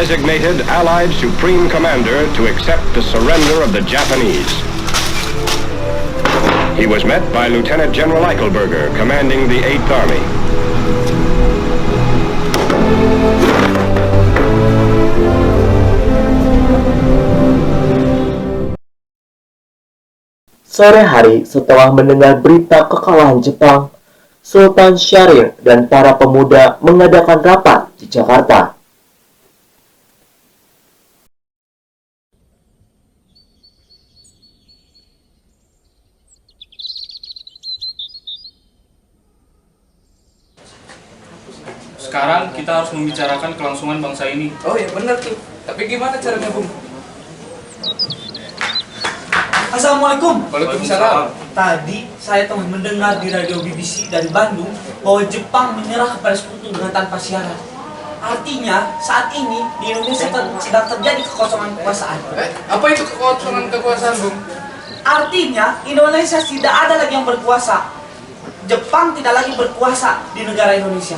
designated Allied Supreme Commander to accept the surrender of the Japanese. He was met by Lieutenant General Eichelberger, commanding the 8th Army. Sore hari setelah mendengar berita kekalahan Jepang, Sultan Syahrir dan para pemuda mengadakan rapat di Jakarta. Sekarang kita harus membicarakan kelangsungan bangsa ini. Oh ya benar tuh. Tapi gimana caranya, Bung? Assalamualaikum. Waalaikumsalam. Tadi saya telah mendengar di radio BBC dari Bandung bahwa Jepang menyerah kepada sekutu dengan tanpa syarat. Artinya saat ini di Indonesia sedang terjadi kekosongan kekuasaan. Apa itu kekosongan kekuasaan, Bung? Artinya Indonesia tidak ada lagi yang berkuasa. Jepang tidak lagi berkuasa di negara Indonesia.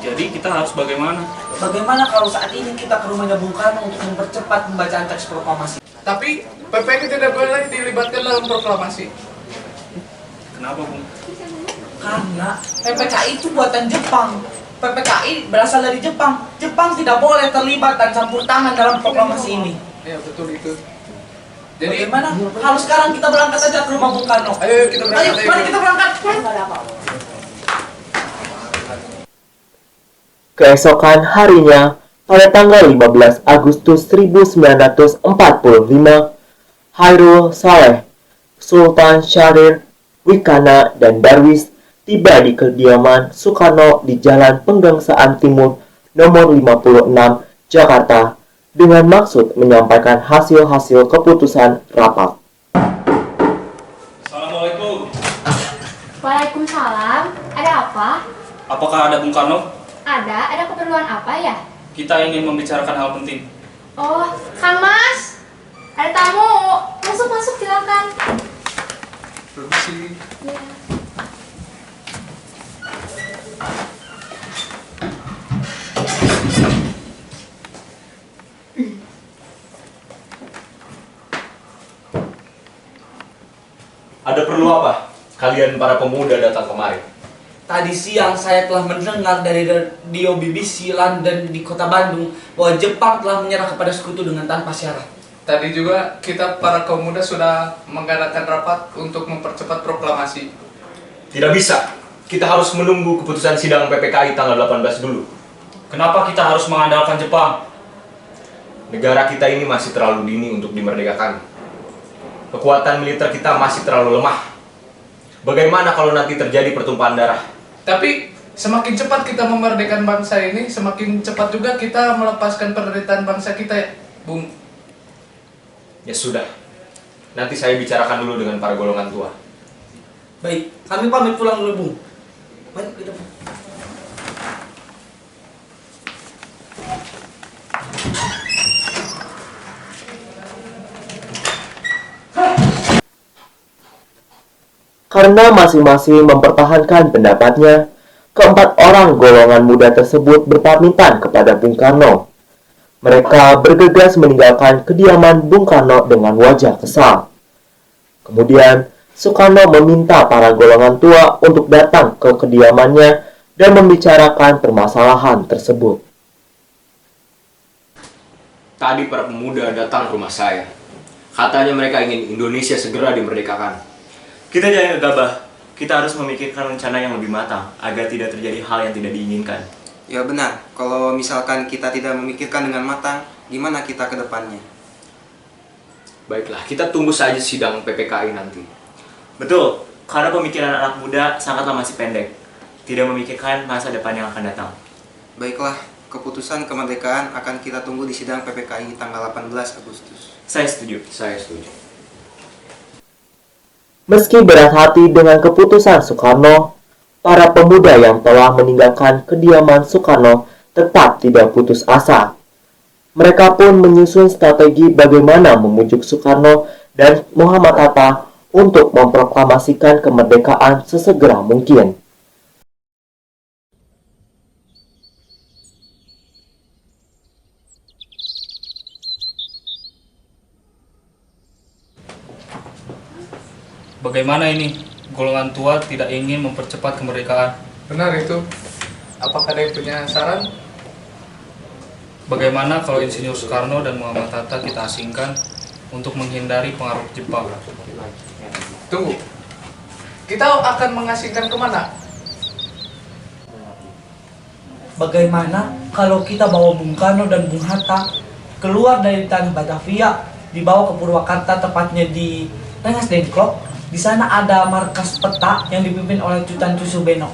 Jadi kita harus bagaimana? Bagaimana kalau saat ini kita ke rumahnya Bung Karno untuk mempercepat pembacaan teks proklamasi? Tapi PPK tidak boleh dilibatkan dalam proklamasi. Kenapa, Bung? Karena PPKI itu buatan Jepang. PPKI berasal dari Jepang. Jepang tidak boleh terlibat dan campur tangan dalam proklamasi ini. Ya betul itu. Jadi Bagaimana? Kalau sekarang kita berangkat saja ke rumah Bung Karno. Ayo kita berangkat. Ayo, mari kita berangkat. Keesokan harinya, pada tanggal 15 Agustus 1945, Hairul Saleh, Sultan Syahrir, Wikana, dan Darwis tiba di kediaman Soekarno di Jalan Penggangsaan Timur nomor 56, Jakarta, dengan maksud menyampaikan hasil-hasil keputusan rapat. Assalamualaikum. Waalaikumsalam. Ada apa? Apakah ada Bung Karno? Ada keperluan apa ya? Kita ingin membicarakan hal penting. Oh, Kang Mas. Ada tamu. Masuk, silakan. Permisi. Ya. Ada perlu apa? Kalian para pemuda datang kemari. Tadi siang saya telah mendengar dari radio BBC London di kota Bandung bahwa Jepang telah menyerah kepada sekutu dengan tanpa syarat. Tadi juga kita para kaum muda sudah mengadakan rapat untuk mempercepat proklamasi. Tidak bisa. Kita harus menunggu keputusan sidang PPKI tanggal 18 dulu. Kenapa kita harus mengandalkan Jepang? Negara kita ini masih terlalu dini untuk dimerdekakan. Kekuatan militer kita masih terlalu lemah. Bagaimana kalau nanti terjadi pertumpahan darah? Tapi semakin cepat kita memerdekakan bangsa ini, semakin cepat juga kita melepaskan penderitaan bangsa kita, Bung. Ya sudah. Nanti saya bicarakan dulu dengan para golongan tua. Baik, kami pamit pulang dulu, Bung. Mari kita. Karena masing-masing mempertahankan pendapatnya, keempat orang golongan muda tersebut berpamitan kepada Bung Karno. Mereka bergegas meninggalkan kediaman Bung Karno dengan wajah kesal. Kemudian, Soekarno meminta para golongan tua untuk datang ke kediamannya dan membicarakan permasalahan tersebut. Tadi para pemuda datang ke rumah saya. Katanya mereka ingin Indonesia segera dimerdekakan. Kita jangan gegabah. Kita harus memikirkan rencana yang lebih matang agar tidak terjadi hal yang tidak diinginkan. Ya benar, kalau misalkan kita tidak memikirkan dengan matang, gimana kita ke depannya? Baiklah, kita tunggu saja sidang PPKI nanti. Betul, karena pemikiran anak muda sangatlah masih pendek. Tidak memikirkan masa depan yang akan datang. Baiklah, keputusan kemerdekaan akan kita tunggu di sidang PPKI tanggal 18 Agustus. Saya setuju. Saya setuju. Meski berat hati dengan keputusan Soekarno, para pemuda yang telah meninggalkan kediaman Soekarno tetap tidak putus asa. Mereka pun menyusun strategi bagaimana membujuk Soekarno dan Muhammad Hatta untuk memproklamasikan kemerdekaan sesegera mungkin. Bagaimana ini? Golongan tua tidak ingin mempercepat kemerdekaan. Benar itu. Apakah ada yang punya saran? Bagaimana kalau Insinyur Soekarno dan Muhammad Hatta kita asingkan untuk menghindari pengaruh Jepang? Tunggu. Kita akan mengasingkan kemana? Bagaimana kalau kita bawa Bung Karno dan Bung Hatta keluar dari tanah Batavia, dibawa ke Purwakarta, tepatnya di Rengas Dengklok. Di sana ada markas peta yang dipimpin oleh Tutan Tusubeno.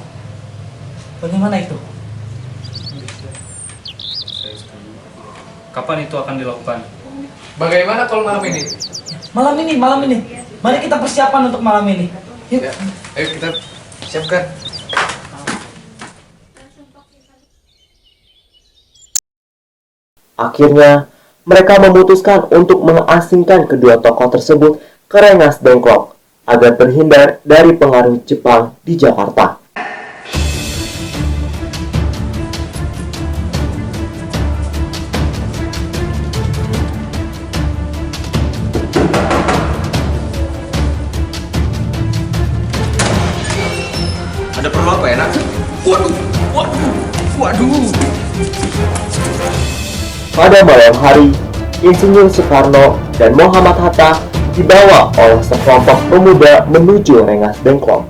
Bagaimana itu? Kapan itu akan dilakukan? Bagaimana kalau malam ini? Malam ini. Mari kita persiapan untuk malam ini. Yuk. Ya, ayo kita siapkan. Akhirnya, mereka memutuskan untuk mengasingkan kedua tokoh tersebut ke Rengas Dengklok agar terhindar dari pengaruh Jepang di Jakarta. Ada perlu apa ya, Nak? Waduh. Pada malam hari, Insinyur Soekarno dan Muhammad Hatta dibawa oleh sekelompok pemuda menuju Rengas Dengklok.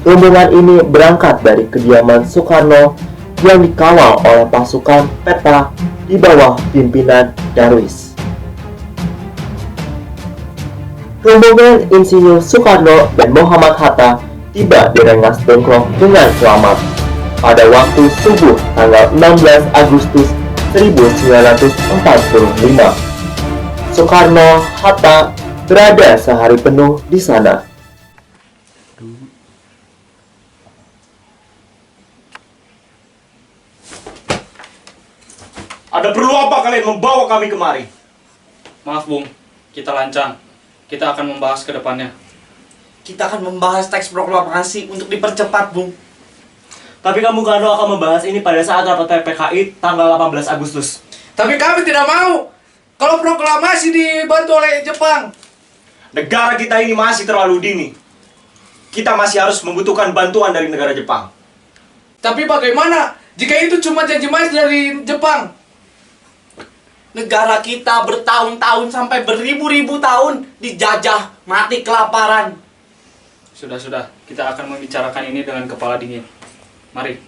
Rombongan ini berangkat dari kediaman Soekarno yang dikawal oleh pasukan peta di bawah pimpinan Darwis. Rombongan Insinyur Soekarno dan Muhammad Hatta tiba di Rengas Dengklok dengan selamat pada waktu subuh tanggal 16 Agustus 1945. Soekarno Hatta berada sehari penuh di sana. Ada perlu apa kalian membawa kami kemari? Maaf Bung, kita lancang. Kita akan membahas ke depannya. Kita akan membahas teks proklamasi untuk dipercepat, Bung. Tapi kamu Karno akan membahas ini pada saat rapat PPKI tanggal 18 Agustus. Tapi kami tidak mau kalau proklamasi dibantu oleh Jepang. Negara kita ini masih terlalu dini. Kita masih harus membutuhkan bantuan dari negara Jepang. Tapi bagaimana jika itu cuma janji manis dari Jepang? Negara kita bertahun-tahun sampai beribu-ribu tahun dijajah, mati kelaparan. Sudah, kita akan membicarakan ini dengan kepala dingin. Mari.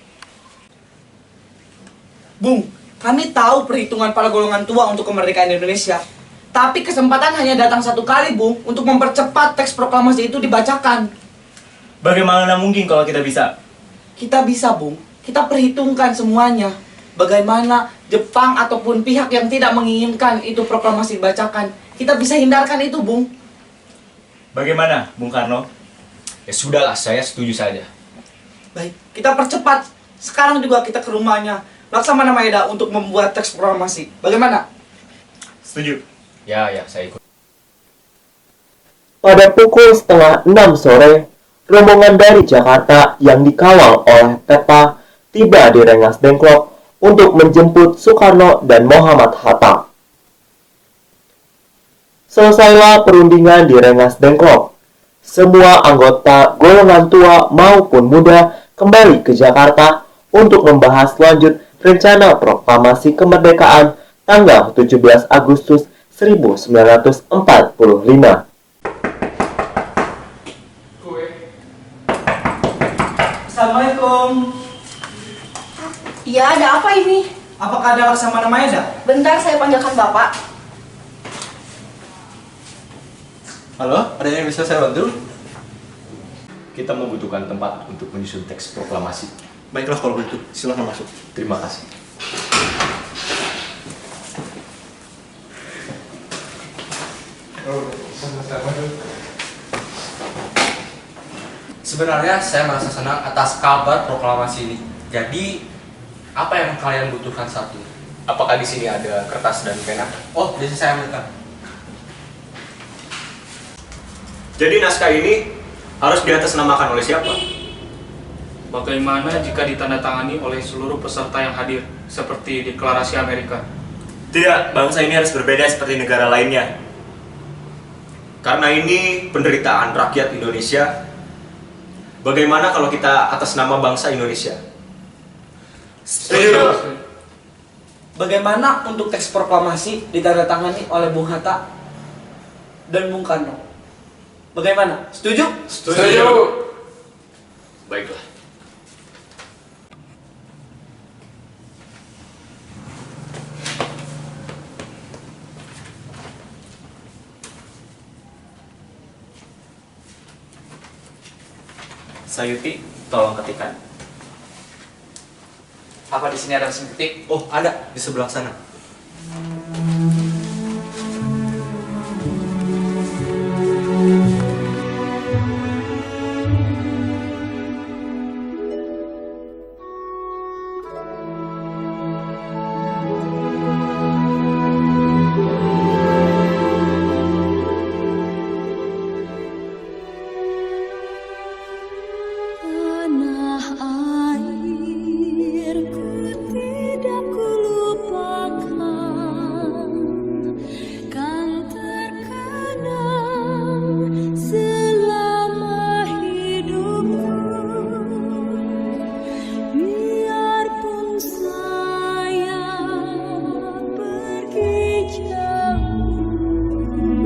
Bung, kami tahu perhitungan para golongan tua untuk kemerdekaan Indonesia. Tapi kesempatan hanya datang satu kali, Bung, untuk mempercepat teks proklamasi itu dibacakan. Bagaimana mungkin kalau kita bisa? Kita bisa, Bung. Kita perhitungkan semuanya. Bagaimana Jepang ataupun pihak yang tidak menginginkan itu proklamasi dibacakan. Kita bisa hindarkan itu, Bung. Bagaimana, Bung Karno? Ya sudahlah, saya setuju saja. Baik, kita percepat. Sekarang juga kita ke rumahnya Laksamana Maeda untuk membuat teks proklamasi. Bagaimana? Setuju. Ya, saya ikut. Pada pukul setengah 6 sore, rombongan dari Jakarta yang dikawal oleh peta tiba di Rengas Dengklok untuk menjemput Soekarno dan Muhammad Hatta. Selesailah perundingan di Rengas Dengklok. Semua anggota golongan tua maupun muda kembali ke Jakarta untuk membahas lanjut rencana proklamasi kemerdekaan tanggal 17 Agustus 1945. Assalamualaikum. Iya, ada apa ini? Apakah ada Laksamana Maeda? Bentar, saya panggilkan Bapak. Halo, ada yang bisa saya bantu? Kita membutuhkan tempat untuk menyusun teks proklamasi. Baiklah kalau begitu, silahkan masuk. Terima kasih. Sebenarnya saya merasa senang atas kabar proklamasi ini. Jadi, apa yang kalian butuhkan saat ini? Apakah di sini ada kertas dan pena? Oh, jadi saya ambilkan. Jadi naskah ini harus diatasnamakan oleh siapa? Bagaimana jika ditandatangani oleh seluruh peserta yang hadir, seperti Deklarasi Amerika? Tidak, bangsa ini harus berbeda seperti negara lainnya. Karena ini penderitaan rakyat Indonesia. Bagaimana kalau kita atas nama bangsa Indonesia? Setuju. Bagaimana untuk teks proklamasi ditandatangani oleh Bung Hatta dan Bung Karno? Bagaimana? Setuju? Setuju. Baiklah. Sayuti, tolong ketikkan. Apa di sini ada mesin ketik? Oh, ada di sebelah sana. Tanah airku tidak kulupakan, kan terkenang selama hidupku. Biarpun saya pergi jauh,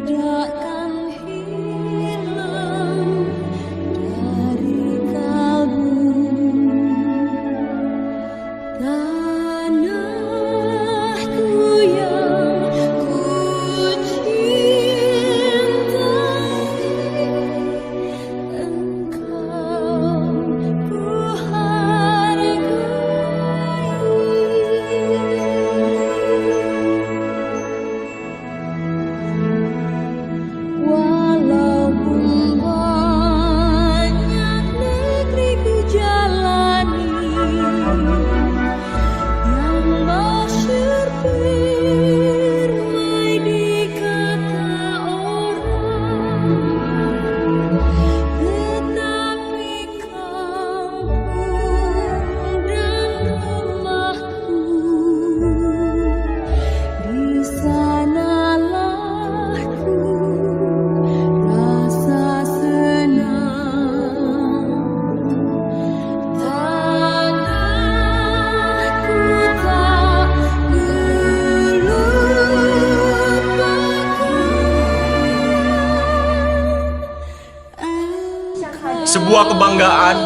tidakkan hilang dari kalbu. Tanahku yang ku cintai, engkau ku hargai. Walaupun banyak negeri ku jalani, yang masyhur permai dikata orang, tetapi kampung dan rumahku, di sanalah ku rasa senang. Tanahku tak melupakan. Sebuah kebanggaan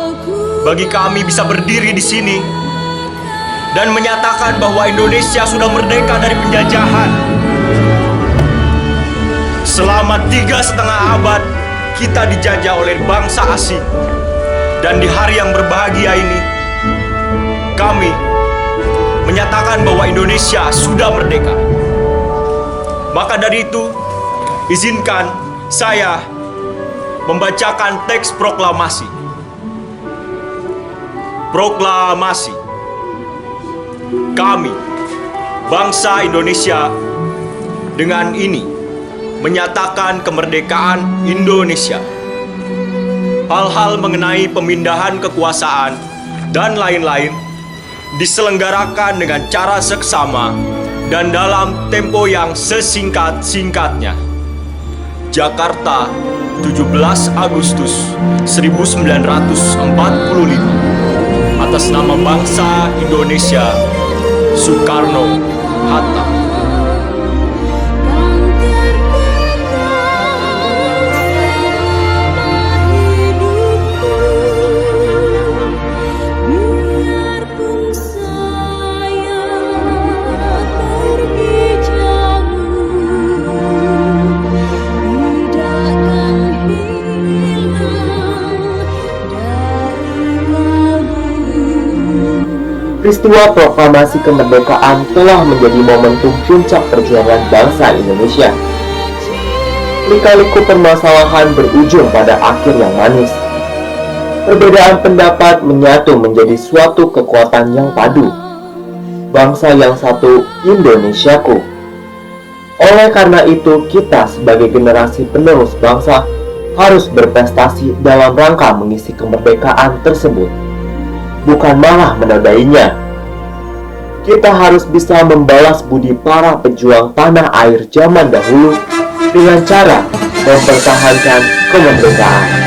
bagi kami bisa berdiri di sini dan menyatakan bahwa Indonesia sudah merdeka dari penjajahan. Selama 3,5 abad kita dijajah oleh bangsa asing, dan di hari yang berbahagia ini kami menyatakan bahwa Indonesia sudah merdeka. Maka dari itu, izinkan saya membacakan teks proklamasi. Proklamasi. Kami, bangsa Indonesia, dengan ini menyatakan kemerdekaan Indonesia. Hal-hal mengenai pemindahan kekuasaan dan lain-lain diselenggarakan dengan cara seksama dan dalam tempo yang sesingkat-singkatnya. Jakarta, 17 Agustus 1945. Atas nama bangsa Indonesia, Soekarno-Hatta. Biarpun saya pergi jauh, tidakkan hilang dari kalbu. Peristiwa proklamasi kemerdekaan telah menjadi momentum puncak perjuangan bangsa Indonesia. Lika-liku permasalahan berujung pada akhir yang manis. Perbedaan pendapat menyatu menjadi suatu kekuatan yang padu. Bangsa yang satu, Indonesiaku. Oleh karena itu, kita sebagai generasi penerus bangsa harus berprestasi dalam rangka mengisi kemerdekaan tersebut, bukan malah menodainya. Kita harus bisa membalas budi para pejuang tanah air zaman dahulu dengan cara mempertahankan kemerdekaan.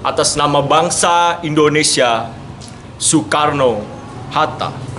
Atas nama bangsa Indonesia, Soekarno Hatta.